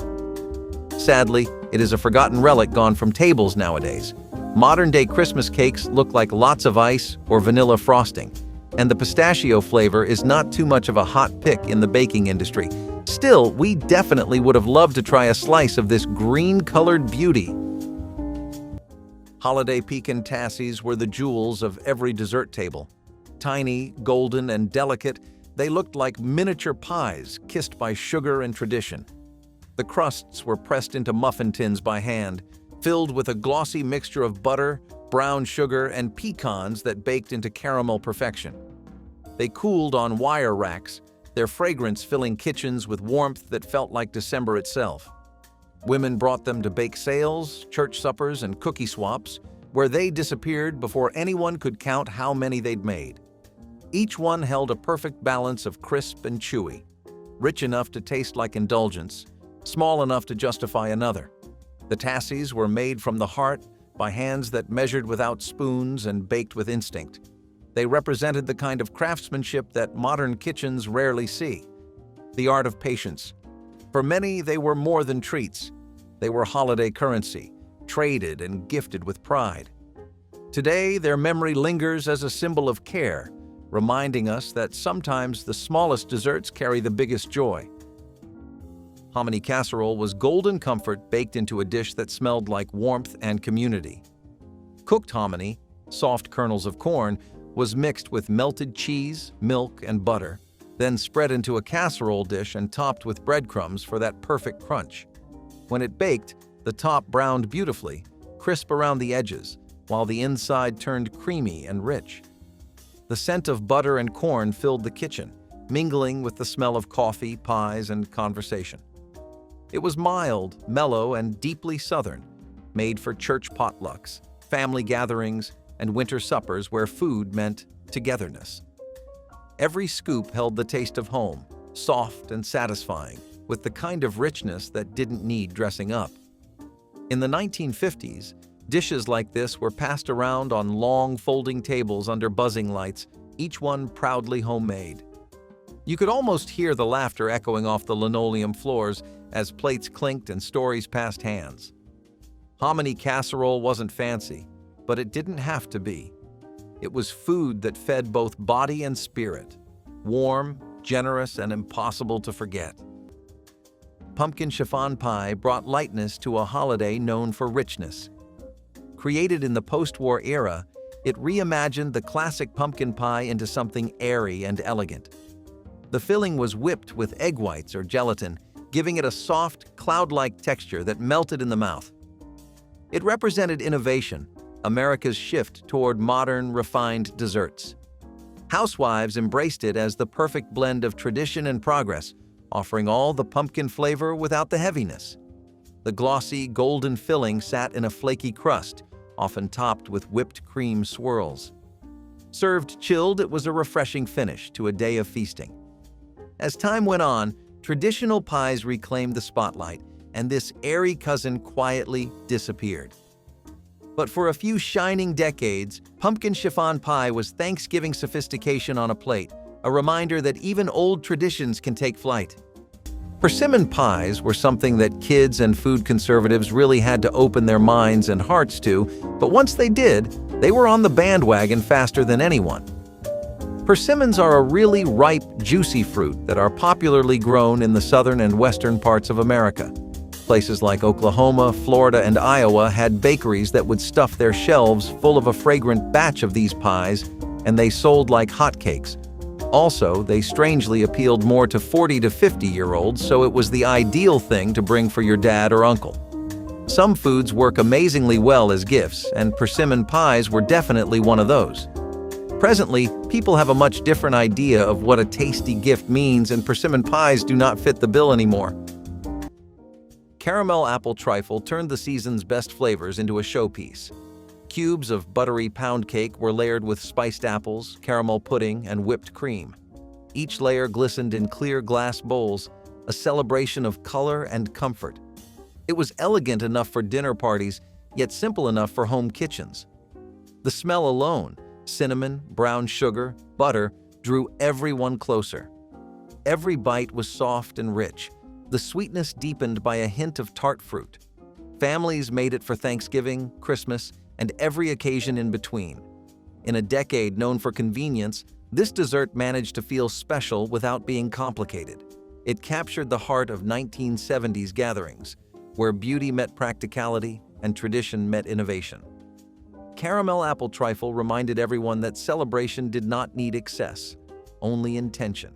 Sadly, it is a forgotten relic gone from tables nowadays. Modern-day Christmas cakes look like lots of ice or vanilla frosting, and the pistachio flavor is not too much of a hot pick in the baking industry, Still, we definitely would have loved to try a slice of this green-colored beauty. Holiday pecan tassies were the jewels of every dessert table. Tiny, golden, and delicate, they looked like miniature pies kissed by sugar and tradition. The crusts were pressed into muffin tins by hand, filled with a glossy mixture of butter, brown sugar, and pecans that baked into caramel perfection. They cooled on wire racks, their fragrance filling kitchens with warmth that felt like December itself. Women brought them to bake sales, church suppers, and cookie swaps, where they disappeared before anyone could count how many they'd made. Each one held a perfect balance of crisp and chewy, rich enough to taste like indulgence, small enough to justify another. The tassies were made from the heart by hands that measured without spoons and baked with instinct. They represented the kind of craftsmanship that modern kitchens rarely see, the art of patience. For many, they were more than treats. They were holiday currency, traded and gifted with pride. Today, their memory lingers as a symbol of care, reminding us that sometimes the smallest desserts carry the biggest joy. Hominy casserole was golden comfort baked into a dish that smelled like warmth and community. Cooked hominy, soft kernels of corn, was mixed with melted cheese, milk, and butter, then spread into a casserole dish and topped with breadcrumbs for that perfect crunch. When it baked, the top browned beautifully, crisp around the edges, while the inside turned creamy and rich. The scent of butter and corn filled the kitchen, mingling with the smell of coffee, pies, and conversation. It was mild, mellow, and deeply Southern, made for church potlucks, family gatherings, and winter suppers where food meant togetherness. Every scoop held the taste of home, soft and satisfying, with the kind of richness that didn't need dressing up. In the 1950s, dishes like this were passed around on long folding tables under buzzing lights, each one proudly homemade. You could almost hear the laughter echoing off the linoleum floors as plates clinked and stories passed hands. Hominy casserole wasn't fancy, but it didn't have to be. It was food that fed both body and spirit, warm, generous, and impossible to forget. Pumpkin chiffon pie brought lightness to a holiday known for richness. Created in the post-war era, it reimagined the classic pumpkin pie into something airy and elegant. The filling was whipped with egg whites or gelatin, giving it a soft, cloud-like texture that melted in the mouth. It represented innovation, America's shift toward modern, refined desserts. Housewives embraced it as the perfect blend of tradition and progress, offering all the pumpkin flavor without the heaviness. The glossy, golden filling sat in a flaky crust, often topped with whipped cream swirls. Served chilled, it was a refreshing finish to a day of feasting. As time went on, traditional pies reclaimed the spotlight, and this airy cousin quietly disappeared. But for a few shining decades, pumpkin chiffon pie was Thanksgiving sophistication on a plate, a reminder that even old traditions can take flight. Persimmon pies were something that kids and food conservatives really had to open their minds and hearts to, but once they did, they were on the bandwagon faster than anyone. Persimmons are a really ripe, juicy fruit that are popularly grown in the southern and western parts of America. Places like Oklahoma, Florida, and Iowa had bakeries that would stuff their shelves full of a fragrant batch of these pies, and they sold like hotcakes. Also, they strangely appealed more to 40 to 50-year-olds, so it was the ideal thing to bring for your dad or uncle. Some foods work amazingly well as gifts, and persimmon pies were definitely one of those. Presently, people have a much different idea of what a tasty gift means, and persimmon pies do not fit the bill anymore. Caramel apple trifle turned the season's best flavors into a showpiece. Cubes of buttery pound cake were layered with spiced apples, caramel pudding, and whipped cream. Each layer glistened in clear glass bowls, a celebration of color and comfort. It was elegant enough for dinner parties, yet simple enough for home kitchens. The smell alone, cinnamon, brown sugar, butter, drew everyone closer. Every bite was soft and rich, the sweetness deepened by a hint of tart fruit. Families made it for Thanksgiving, Christmas, and every occasion in between. In a decade known for convenience, this dessert managed to feel special without being complicated. It captured the heart of 1970s gatherings, where beauty met practicality and tradition met innovation. Caramel apple trifle reminded everyone that celebration did not need excess, only intention.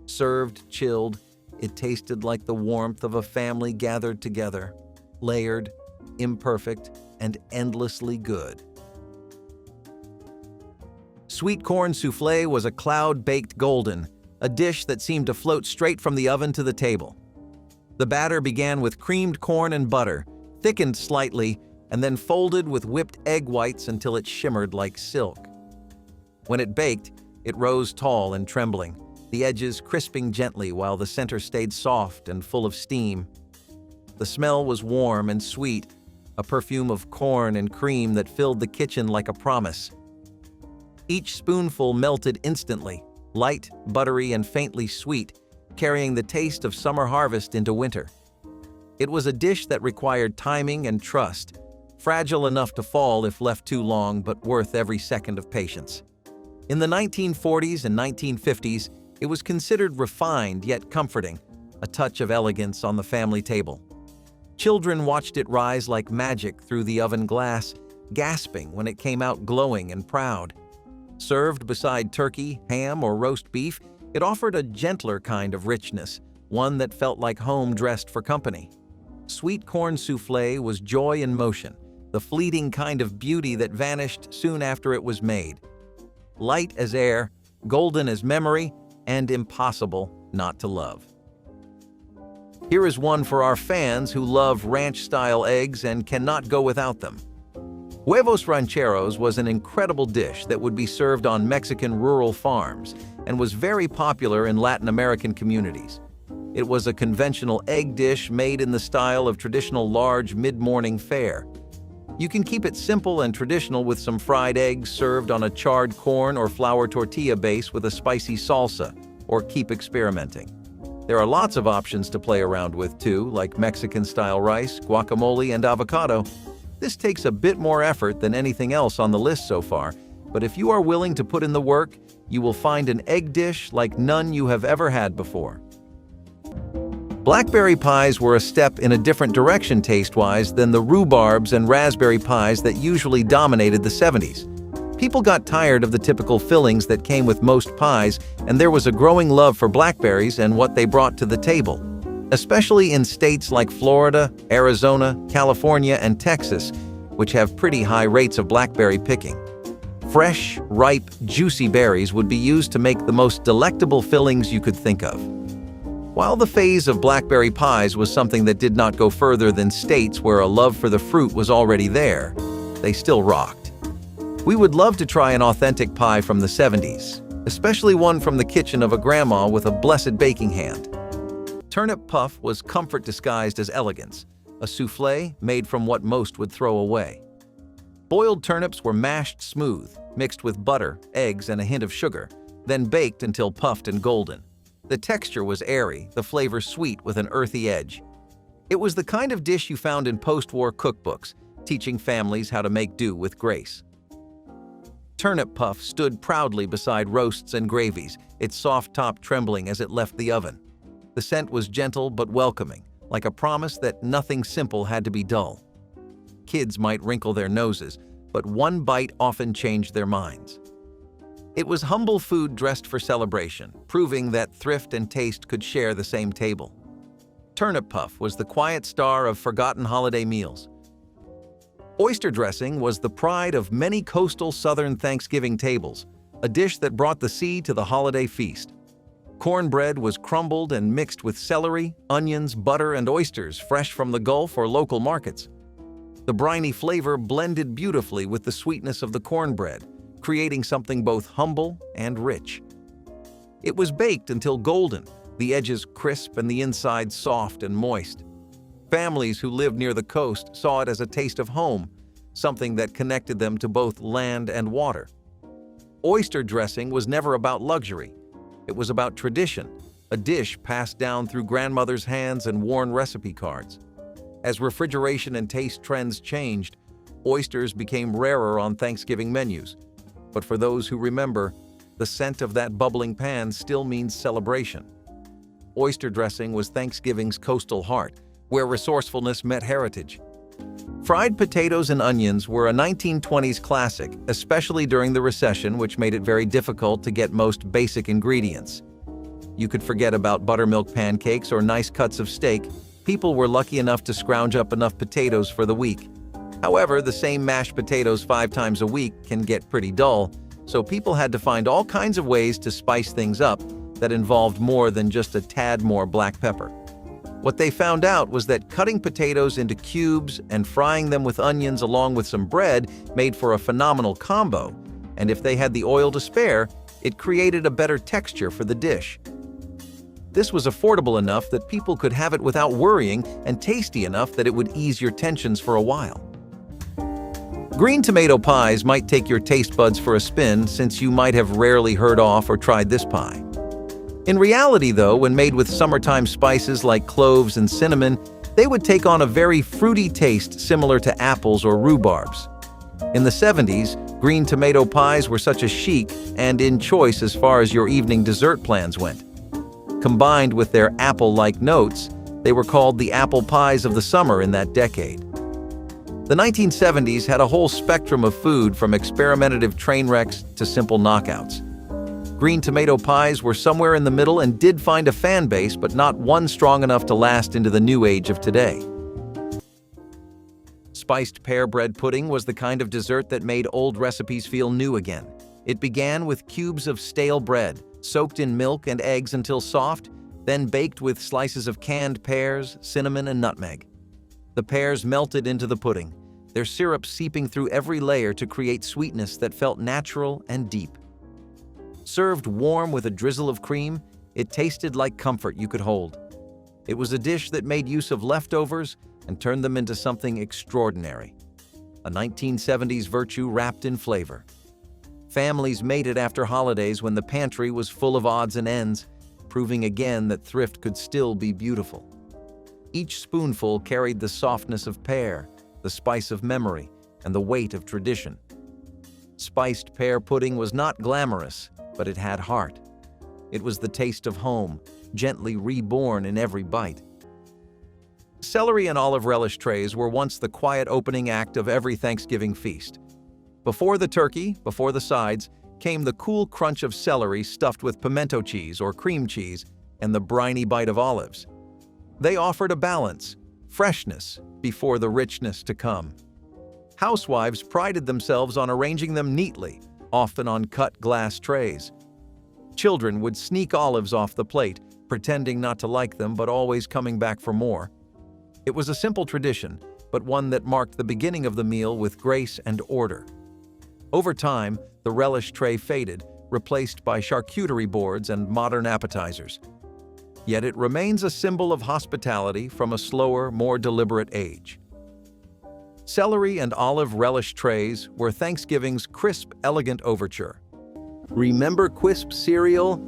Served chilled, it tasted like the warmth of a family gathered together, layered, imperfect, and endlessly good. Sweet corn soufflé was a cloud-baked golden, a dish that seemed to float straight from the oven to the table. The batter began with creamed corn and butter, thickened slightly, and then folded with whipped egg whites until it shimmered like silk. When it baked, it rose tall and trembling, the edges crisping gently while the center stayed soft and full of steam. The smell was warm and sweet, a perfume of corn and cream that filled the kitchen like a promise. Each spoonful melted instantly, light, buttery, and faintly sweet, carrying the taste of summer harvest into winter. It was a dish that required timing and trust, fragile enough to fall if left too long, but worth every second of patience. In the 1940s and 1950s, it was considered refined yet comforting, a touch of elegance on the family table. Children watched it rise like magic through the oven glass, gasping when it came out glowing and proud. Served beside turkey, ham, or roast beef, it offered a gentler kind of richness, one that felt like home dressed for company. Sweet corn soufflé was joy in motion, the fleeting kind of beauty that vanished soon after it was made. Light as air, golden as memory, and impossible not to love. Here is one for our fans who love ranch-style eggs and cannot go without them. Huevos rancheros was an incredible dish that would be served on Mexican rural farms and was very popular in Latin American communities. It was a conventional egg dish made in the style of traditional large mid-morning fare. You can keep it simple and traditional with some fried eggs served on a charred corn or flour tortilla base with a spicy salsa, or keep experimenting. There are lots of options to play around with too, like Mexican-style rice, guacamole, and avocado. This takes a bit more effort than anything else on the list so far, but if you are willing to put in the work, you will find an egg dish like none you have ever had before. Blackberry pies were a step in a different direction taste-wise than the rhubarbs and raspberry pies that usually dominated the 70s. People got tired of the typical fillings that came with most pies, and there was a growing love for blackberries and what they brought to the table, especially in states like Florida, Arizona, California, and Texas, which have pretty high rates of blackberry picking. Fresh, ripe, juicy berries would be used to make the most delectable fillings you could think of. While the phase of blackberry pies was something that did not go further than states where a love for the fruit was already there, they still rocked. We would love to try an authentic pie from the 70s, especially one from the kitchen of a grandma with a blessed baking hand. Turnip puff was comfort disguised as elegance, a soufflé made from what most would throw away. Boiled turnips were mashed smooth, mixed with butter, eggs, and a hint of sugar, then baked until puffed and golden. The texture was airy, the flavor sweet with an earthy edge. It was the kind of dish you found in post-war cookbooks, teaching families how to make do with grace. Turnip puff stood proudly beside roasts and gravies, its soft top trembling as it left the oven. The scent was gentle but welcoming, like a promise that nothing simple had to be dull. Kids might wrinkle their noses, but one bite often changed their minds. It was humble food dressed for celebration, proving that thrift and taste could share the same table. Turnip puff was the quiet star of forgotten holiday meals. Oyster dressing was the pride of many coastal southern Thanksgiving tables, a dish that brought the sea to the holiday feast. Cornbread was crumbled and mixed with celery, onions, butter, and oysters fresh from the Gulf or local markets. The briny flavor blended beautifully with the sweetness of the cornbread, creating something both humble and rich. It was baked until golden, the edges crisp and the inside soft and moist. Families who lived near the coast saw it as a taste of home, something that connected them to both land and water. Oyster dressing was never about luxury. It was about tradition, a dish passed down through grandmother's hands and worn recipe cards. As refrigeration and taste trends changed, oysters became rarer on Thanksgiving menus. But for those who remember, the scent of that bubbling pan still means celebration. oyster dressing was Thanksgiving's coastal heart, where resourcefulness met heritage. Fried potatoes and onions were a 1920s classic, especially during the recession, which made it very difficult to get most basic ingredients. You could forget about buttermilk pancakes or nice cuts of steak. People were lucky enough to scrounge up enough potatoes for the week. However, the same mashed potatoes 5 times a week can get pretty dull, so people had to find all kinds of ways to spice things up that involved more than just a tad more black pepper. What they found out was that cutting potatoes into cubes and frying them with onions along with some bread made for a phenomenal combo, and if they had the oil to spare, it created a better texture for the dish. This was affordable enough that people could have it without worrying and tasty enough that it would ease your tensions for a while. Green tomato pies might take your taste buds for a spin, since you might have rarely heard of or tried this pie. In reality, though, when made with summertime spices like cloves and cinnamon, they would take on a very fruity taste similar to apples or rhubarbs. In the 70s, green tomato pies were such a chic and in choice as far as your evening dessert plans went. Combined with their apple-like notes, they were called the apple pies of the summer in that decade. The 1970s had a whole spectrum of food, from experimentative train wrecks to simple knockouts. Green tomato pies were somewhere in the middle and did find a fan base, but not one strong enough to last into the new age of today. Spiced pear bread pudding was the kind of dessert that made old recipes feel new again. It began with cubes of stale bread, soaked in milk and eggs until soft, then baked with slices of canned pears, cinnamon, and nutmeg. The pears melted into the pudding, their syrup seeping through every layer to create sweetness that felt natural and deep. Served warm with a drizzle of cream, it tasted like comfort you could hold. It was a dish that made use of leftovers and turned them into something extraordinary. A 1970s virtue wrapped in flavor. Families made it after holidays when the pantry was full of odds and ends, proving again that thrift could still be beautiful. Each spoonful carried the softness of pear, the spice of memory, and the weight of tradition. Spiced pear pudding was not glamorous, but it had heart. It was the taste of home, gently reborn in every bite. Celery and olive relish trays were once the quiet opening act of every Thanksgiving feast. Before the turkey, before the sides, came the cool crunch of celery stuffed with pimento cheese or cream cheese and the briny bite of olives. They offered a balance, freshness, before the richness to come. Housewives prided themselves on arranging them neatly, often on cut glass trays. Children would sneak olives off the plate, pretending not to like them but always coming back for more. It was a simple tradition, but one that marked the beginning of the meal with grace and order. Over time, the relish tray faded, replaced by charcuterie boards and modern appetizers. Yet it remains a symbol of hospitality from a slower, more deliberate age. Celery and olive relish trays were Thanksgiving's crisp, elegant overture. Remember Quisp cereal?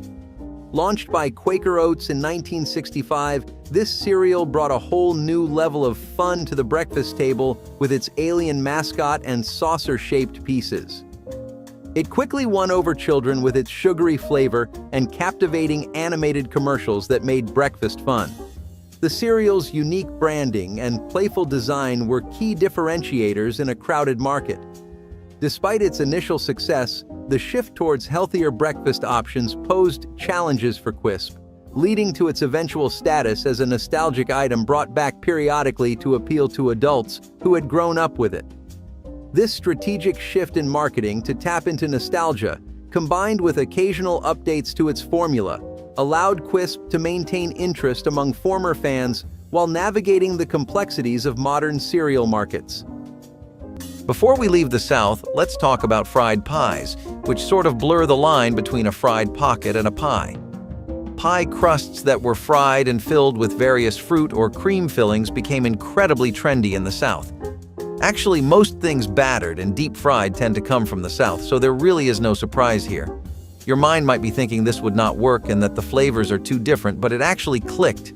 Launched by Quaker Oats in 1965, this cereal brought a whole new level of fun to the breakfast table with its alien mascot and saucer-shaped pieces. It quickly won over children with its sugary flavor and captivating animated commercials that made breakfast fun. The cereal's unique branding and playful design were key differentiators in a crowded market. Despite its initial success, the shift towards healthier breakfast options posed challenges for Quisp, leading to its eventual status as a nostalgic item brought back periodically to appeal to adults who had grown up with it. This strategic shift in marketing to tap into nostalgia, combined with occasional updates to its formula, allowed Quisp to maintain interest among former fans while navigating the complexities of modern cereal markets. Before we leave the South, let's talk about fried pies, which sort of blur the line between a fried pocket and a pie. Pie crusts that were fried and filled with various fruit or cream fillings became incredibly trendy in the South. Actually, most things battered and deep-fried tend to come from the South, so there really is no surprise here. Your mind might be thinking this would not work and that the flavors are too different, but it actually clicked.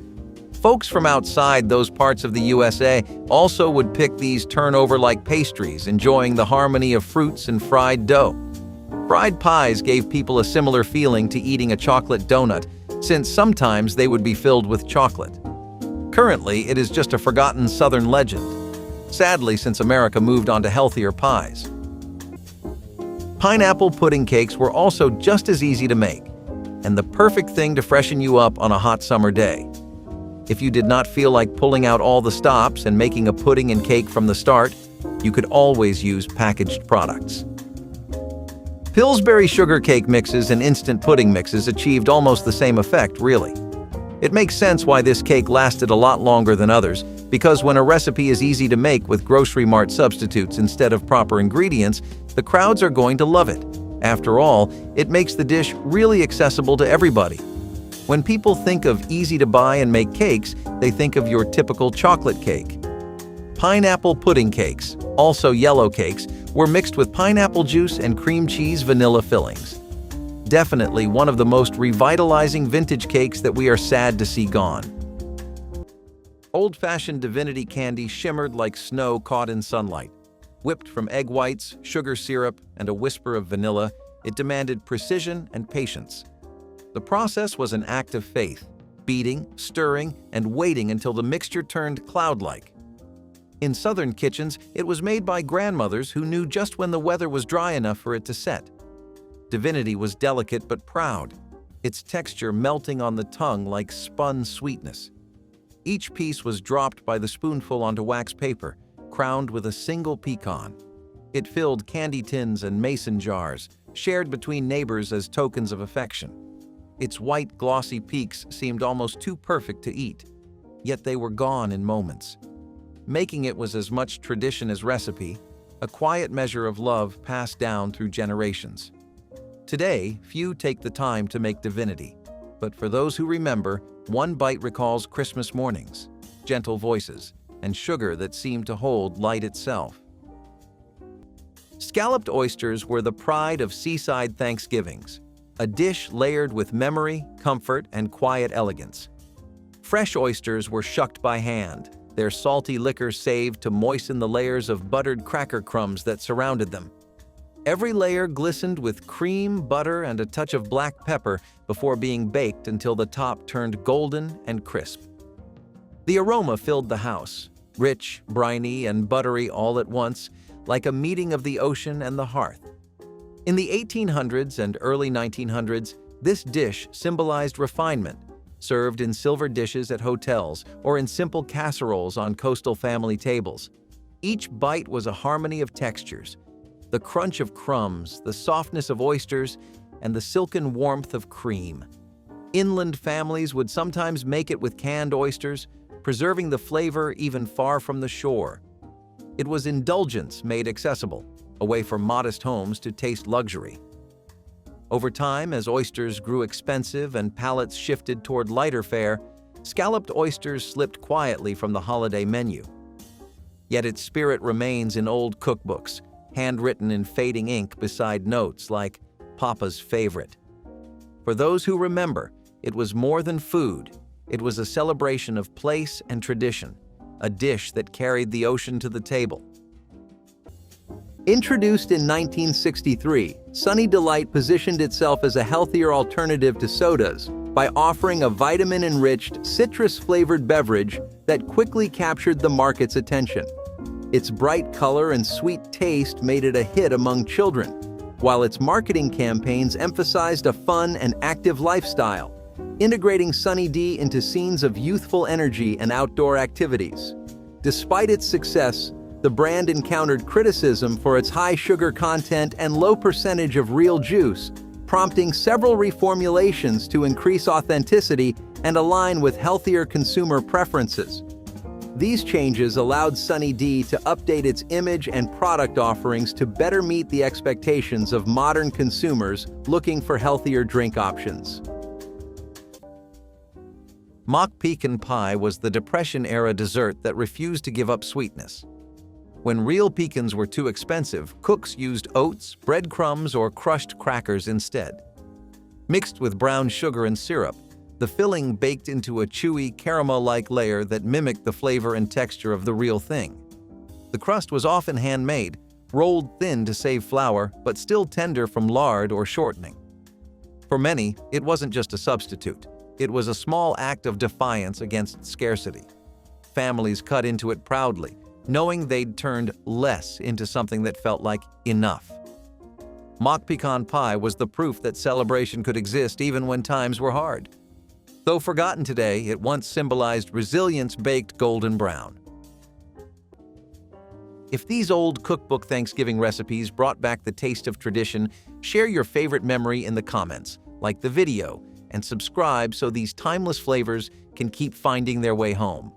Folks from outside those parts of the USA also would pick these turnover-like pastries, enjoying the harmony of fruits and fried dough. Fried pies gave people a similar feeling to eating a chocolate donut, since sometimes they would be filled with chocolate. Currently, it is just a forgotten Southern legend, sadly since America moved on to healthier pies. Pineapple pudding cakes were also just as easy to make, and the perfect thing to freshen you up on a hot summer day. If you did not feel like pulling out all the stops and making a pudding and cake from the start, you could always use packaged products. Pillsbury sugar cake mixes and instant pudding mixes achieved almost the same effect, really. It makes sense why this cake lasted a lot longer than others, because when a recipe is easy to make with grocery mart substitutes instead of proper ingredients, the crowds are going to love it. After all, it makes the dish really accessible to everybody. When people think of easy to buy and make cakes, they think of your typical chocolate cake. Pineapple pudding cakes, also yellow cakes, were mixed with pineapple juice and cream cheese vanilla fillings. Definitely one of the most revitalizing vintage cakes that we are sad to see gone. Old-fashioned divinity candy shimmered like snow caught in sunlight. Whipped from egg whites, sugar syrup, and a whisper of vanilla, it demanded precision and patience. The process was an act of faith, beating, stirring, and waiting until the mixture turned cloud-like. In southern kitchens, it was made by grandmothers who knew just when the weather was dry enough for it to set. Divinity was delicate but proud, its texture melting on the tongue like spun sweetness. Each piece was dropped by the spoonful onto wax paper, crowned with a single pecan. It filled candy tins and mason jars, shared between neighbors as tokens of affection. Its white, glossy peaks seemed almost too perfect to eat, yet they were gone in moments. Making it was as much tradition as recipe, a quiet measure of love passed down through generations. Today, few take the time to make divinity, but for those who remember, one bite recalls Christmas mornings, gentle voices, and sugar that seemed to hold light itself. Scalloped oysters were the pride of seaside Thanksgivings, a dish layered with memory, comfort, and quiet elegance. Fresh oysters were shucked by hand, their salty liquor saved to moisten the layers of buttered cracker crumbs that surrounded them. Every layer glistened with cream, butter, and a touch of black pepper before being baked until the top turned golden and crisp. The aroma filled the house, rich, briny, and buttery all at once, like a meeting of the ocean and the hearth. In the 1800s and early 1900s, this dish symbolized refinement, served in silver dishes at hotels or in simple casseroles on coastal family tables. Each bite was a harmony of textures, the crunch of crumbs, the softness of oysters, and the silken warmth of cream. Inland families would sometimes make it with canned oysters, preserving the flavor even far from the shore. It was indulgence made accessible, a way for modest homes to taste luxury. Over time, as oysters grew expensive and palates shifted toward lighter fare, scalloped oysters slipped quietly from the holiday menu. Yet its spirit remains in old cookbooks, handwritten in fading ink beside notes like "Papa's favorite." For those who remember, it was more than food. It was a celebration of place and tradition, a dish that carried the ocean to the table. Introduced in 1963, Sunny Delight positioned itself as a healthier alternative to sodas by offering a vitamin-enriched, citrus-flavored beverage that quickly captured the market's attention. Its bright color and sweet taste made it a hit among children, while its marketing campaigns emphasized a fun and active lifestyle, integrating Sunny D into scenes of youthful energy and outdoor activities. Despite its success, the brand encountered criticism for its high sugar content and low percentage of real juice, prompting several reformulations to increase authenticity and align with healthier consumer preferences. These changes allowed Sunny D to update its image and product offerings to better meet the expectations of modern consumers looking for healthier drink options. Mock pecan pie was the Depression-era dessert that refused to give up sweetness. When real pecans were too expensive, cooks used oats, breadcrumbs, or crushed crackers instead. Mixed with brown sugar and syrup, the filling baked into a chewy, caramel-like layer that mimicked the flavor and texture of the real thing. The crust was often handmade, rolled thin to save flour, but still tender from lard or shortening. For many, it wasn't just a substitute. It was a small act of defiance against scarcity. Families cut into it proudly, knowing they'd turned less into something that felt like enough. Mock pecan pie was the proof that celebration could exist even when times were hard. Though forgotten today, it once symbolized resilience baked golden brown. If these old cookbook Thanksgiving recipes brought back the taste of tradition, share your favorite memory in the comments, like the video, and subscribe so these timeless flavors can keep finding their way home.